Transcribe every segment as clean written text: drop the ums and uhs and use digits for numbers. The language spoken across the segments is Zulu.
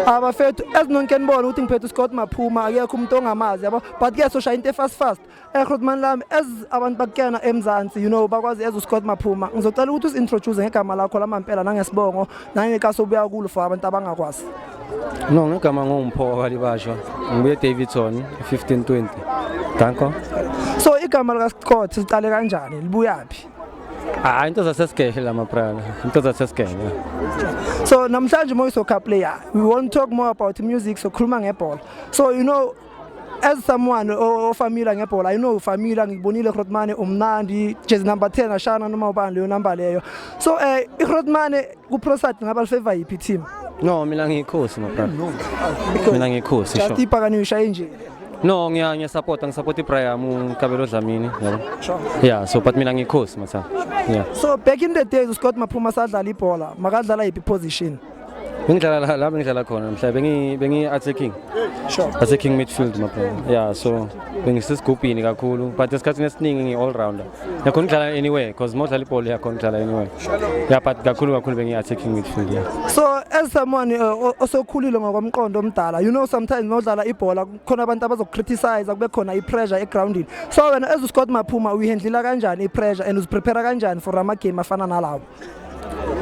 abafethu ezinonke nibona ukuthi ngiphethe uScott Maphuma akekho umuntu ongamazi yabo but ke so shaya into fast Grootman lami as abantu bakuyana eMzansi bakwazi as uScott Maphuma ngizocela ukuthi usintroduce ngegama lakho lamampela nangesibongo nangekaso buya kulo for abantu abangakwazi. No, ngegama ngoMpho Kalibashwa ngibuye Davidson 1520 danko. So igama lika Scott siqale kanjani libuyaphi? Into zasesikehle lamaprana into zasesikehle. So namhlanje mo soccer player we want to talk more about music so khuluma ngebhola. So as someone ofamila ngebhola famila ngibonile Grootman umnandi jersey number 10 ashana noma ubani leyo number leyo. So iGrootman ku Prosat ngaba favor yipi team? No, mina ngikhosi maprana. Mina ngikhosi sho. Just ipakanisha nje. No, ngiya-support iBrian Kabelo Dlamini yabo. Yeah, so but mina ngikhosi matha. Yeah. So back in the days uScott Maphuma sadlala ibhola makadlala yipi position? Bengidlala la bengidlala khona mhla bengi attacking. Sure. Attacking midfield maphela. Yeah, so bengisesigubhini kakhulu but esikhathini esiningi ngi all rounder. Yakhona ukudlala anywhere because modlala ibhola yakhona ukudlala anywhere. Yeah, but kakhulu bengi attacking midfield. Yeah. So as someone osokhulile ngokomqondo omdala sometimes modlala ibhola khona abantu abazokriticize kube khona ipressure egroundini. So wena as uScott Maphuma uyihandlela kanjani ipressure and uziprepare kanjani for ama game afana nalawo?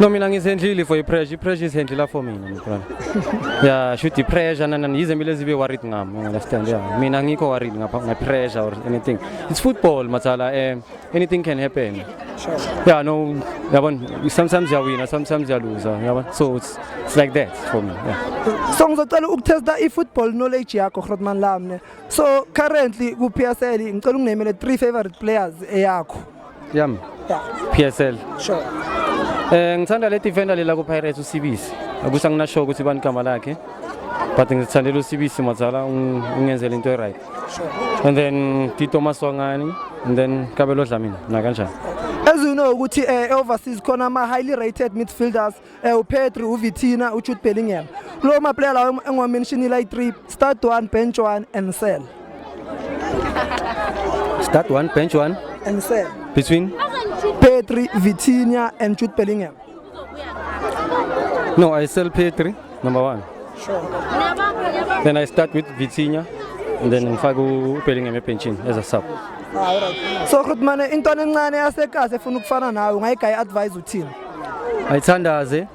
No, mina ngisenhlile for ipressure is handle for mina mfana. Yeah, shoot the pressure yize mile zibe worried ngami, you understand? Yeah. Mina ngikho worried ngapha pressure or anything. It's football mathala anything can happen. Sure. Yeah, no, yabona sometimes you win, sometimes you lose, yabona. So it's like that for me. Yeah. So ngizocela ukutesta ifootball knowledge yakho Grootman lami. So currently ku PSL ngicela unginemele 3 favorite players yakho. Yami. Yeah. PSL. Sure. Ngithanda le defender lela ku Pirates uSibisi. Akusa nginasho ukuthi bani igama lakhe. But ngithandela uSibisi mazala ungenzela into right. Sure. And then Tito Maswangani and then Kabelo Dlamini na kanjani. As you know ukuthi overseas khona ama highly rated midfielders uPetri, uVitina, uJude Bellingham. Lo ma player lawo engiwamentionile i3 start 1 bench 1 and sell. Start 1 bench 1 and sell. Between Petri, Vitinha and Jude Bellingham. No, I sell Petri number 1. Sure. Then I start with Vitinha and then Fagu Bellingham ebenchini as a sub. Alright. So Grootman into encane yasekhaya efuna ukufana nawe ungayigaya advise uthini? Ayithandaze.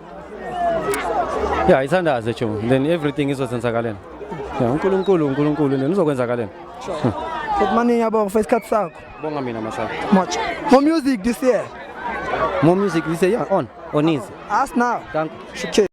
Yeah, ayithandaze cho. Then everything izokwenzakalena. Yeah, uNkulunkulu neni uzokwenzakalena. Sure. Grootman ngiyabonga for isikhathi sakho. Bonga mina masakho. Much. More music this year. More music this year, yeah, on easy. Ask now. Thank you. Okay.